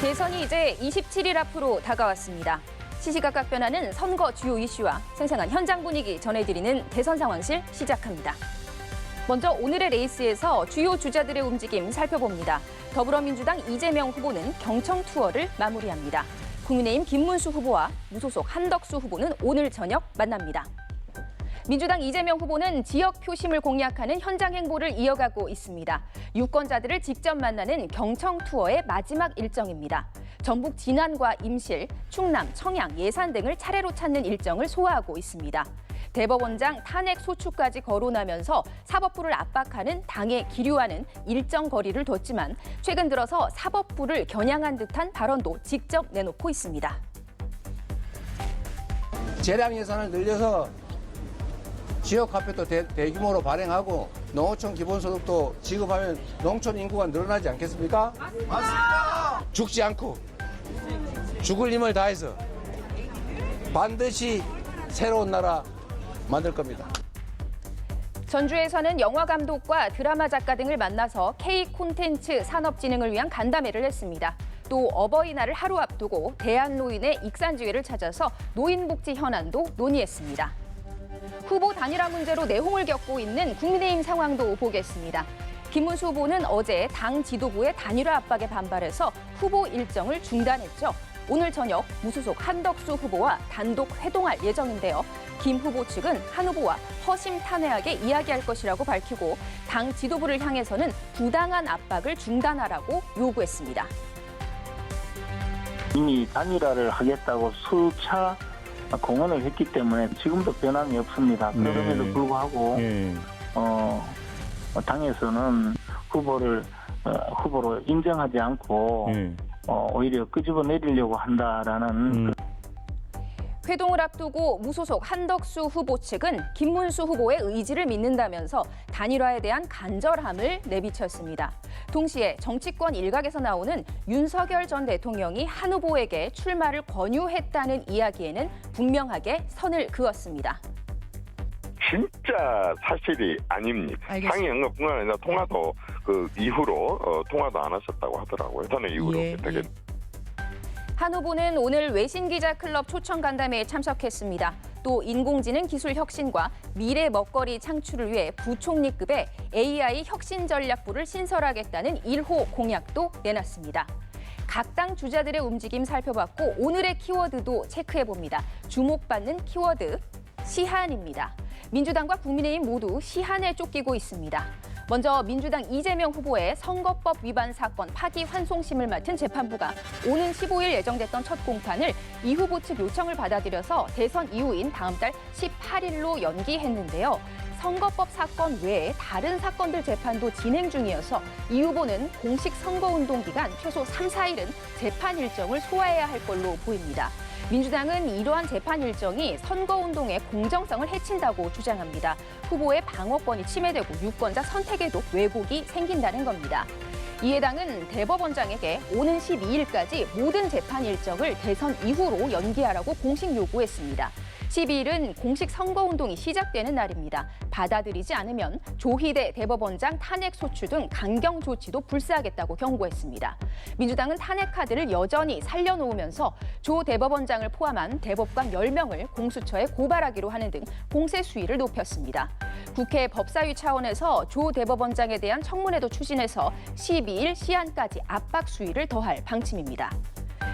대선이 이제 27일 앞으로 다가왔습니다. 시시각각 변하는 선거 주요 이슈와 생생한 현장 분위기 전해드리는 대선 상황실 시작합니다. 먼저 오늘의 레이스에서 주요 주자들의 움직임 살펴봅니다. 더불어민주당 이재명 후보는 경청 투어를 마무리합니다. 국민의힘 김문수 후보와 무소속 한덕수 후보는 오늘 저녁 만납니다. 민주당 이재명 후보는 지역 표심을 공략하는 현장 행보를 이어가고 있습니다. 유권자들을 직접 만나는 경청 투어의 마지막 일정입니다. 전북 진안과 임실, 충남, 청양, 예산 등을 차례로 찾는 일정을 소화하고 있습니다. 대법원장 탄핵 소추까지 거론하면서 사법부를 압박하는 당에 기류하는 일정 거리를 뒀지만 최근 들어서 사법부를 겨냥한 듯한 발언도 직접 내놓고 있습니다. 재량 예산을 늘려서 지역 화폐도 대규모로 발행하고 농어촌 기본소득도 지급하면 농촌 인구가 늘어나지 않겠습니까? 맞습니다. 죽지 않고 죽을 힘을 다해서 반드시 새로운 나라 만들 겁니다. 전주에서는 영화 감독과 드라마 작가 등을 만나서 K 콘텐츠 산업 진흥을 위한 간담회를 했습니다. 또 어버이날을 하루 앞두고 대한노인의 익산지회를 찾아서 노인복지 현안도 논의했습니다. 후보 단일화 문제로 내홍을 겪고 있는 국민의힘 상황도 보겠습니다. 김문수 후보는 어제 당 지도부의 단일화 압박에 반발해서 후보 일정을 중단했죠. 오늘 저녁 무소속 한덕수 후보와 단독 회동할 예정인데요. 김 후보 측은 한 후보와 허심탄회하게 이야기할 것이라고 밝히고 당 지도부를 향해서는 부당한 압박을 중단하라고 요구했습니다. 이미 단일화를 하겠다고 수차 공언을 했기 때문에 지금도 변함이 없습니다. 그럼에도 불구하고 당에서는 후보로 인정하지 않고 오히려 끄집어내리려고 한다라는 회동을 앞두고 무소속 한덕수 후보 측은 김문수 후보의 의지를 믿는다면서 단일화에 대한 간절함을 내비쳤습니다. 동시에 정치권 일각에서 나오는 윤석열 전 대통령이 한 후보에게 출마를 권유했다는 이야기에는 분명하게 선을 그었습니다. 진짜 사실이 아닙니다. 상의 연극뿐만 아니라 통화도 그 이후로 통화도 안 하셨다고 하더라고요. 저는 이후로 되게. 한 후보는 오늘 외신기자클럽 초청 간담회에 참석했습니다. 또 인공지능 기술 혁신과 미래 먹거리 창출을 위해 부총리급의 AI 혁신 전략부를 신설하겠다는 1호 공약도 내놨습니다. 각 당 주자들의 움직임 살펴봤고 오늘의 키워드도 체크해봅니다. 주목받는 키워드, 시한입니다. 민주당과 국민의힘 모두 시한에 쫓기고 있습니다. 먼저 민주당 이재명 후보의 선거법 위반 사건 파기환송심을 맡은 재판부가 오는 15일 예정됐던 첫 공판을 이 후보 측 요청을 받아들여서 대선 이후인 다음 달 18일로 연기했는데요. 선거법 사건 외에 다른 사건들 재판도 진행 중이어서 이 후보는 공식 선거운동 기간 최소 3, 4일은 재판 일정을 소화해야 할 걸로 보입니다. 민주당은 이러한 재판 일정이 선거운동의 공정성을 해친다고 주장합니다. 후보의 방어권이 침해되고 유권자 선택에도 왜곡이 생긴다는 겁니다. 이에 당은 대법원장에게 오는 12일까지 모든 재판 일정을 대선 이후로 연기하라고 공식 요구했습니다. 12일은 공식 선거운동이 시작되는 날입니다. 받아들이지 않으면 조희대 대법원장 탄핵 소추 등 강경 조치도 불사하겠다고 경고했습니다. 민주당은 탄핵 카드를 여전히 살려놓으면서 조 대법원장을 포함한 대법관 10명을 공수처에 고발하기로 하는 등 공세 수위를 높였습니다. 국회 법사위 차원에서 조 대법원장에 대한 청문회도 추진해서 12일 시한까지 압박 수위를 더할 방침입니다.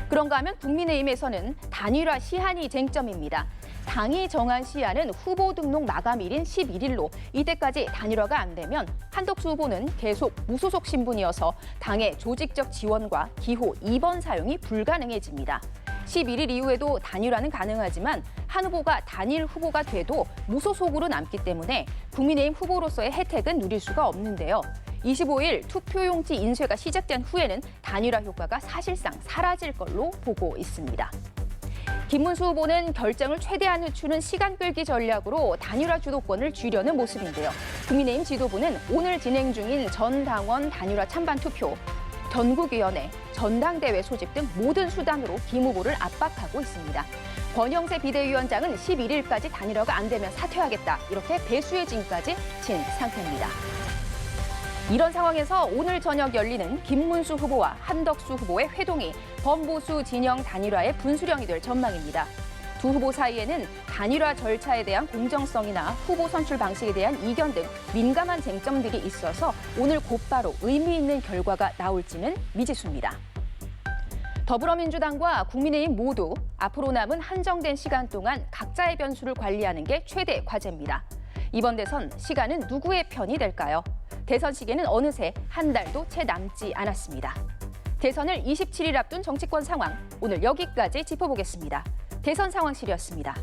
그런가 하면 국민의힘에서는 단일화 시한이 쟁점입니다. 당이 정한 시한은 후보 등록 마감일인 11일로 이때까지 단일화가 안 되면 한덕수 후보는 계속 무소속 신분이어서 당의 조직적 지원과 기호 2번 사용이 불가능해집니다. 11일 이후에도 단일화는 가능하지만 한 후보가 단일 후보가 돼도 무소속으로 남기 때문에 국민의힘 후보로서의 혜택은 누릴 수가 없는데요. 25일 투표용지 인쇄가 시작된 후에는 단일화 효과가 사실상 사라질 걸로 보고 있습니다. 김문수 후보는 결정을 최대한 늦추는 시간 끌기 전략으로 단일화 주도권을 쥐려는 모습인데요. 국민의힘 지도부는 오늘 진행 중인 전 당원 단일화 찬반 투표, 전국위원회, 전당대회 소집 등 모든 수단으로 김 후보를 압박하고 있습니다. 권영세 비대위원장은 11일까지 단일화가 안 되면 사퇴하겠다 이렇게 배수의 진까지 친 상태입니다. 이런 상황에서 오늘 저녁 열리는 김문수 후보와 한덕수 후보의 회동이 범보수 진영 단일화의 분수령이 될 전망입니다. 두 후보 사이에는 단일화 절차에 대한 공정성이나 후보 선출 방식에 대한 이견 등 민감한 쟁점들이 있어서 오늘 곧바로 의미 있는 결과가 나올지는 미지수입니다. 더불어민주당과 국민의힘 모두 앞으로 남은 한정된 시간 동안 각자의 변수를 관리하는 게 최대 과제입니다. 이번 대선 시간은 누구의 편이 될까요? 대선 시기는 어느새 한 달도 채 남지 않았습니다. 대선을 27일 앞둔 정치권 상황, 오늘 여기까지 짚어보겠습니다. 대선 상황실이었습니다.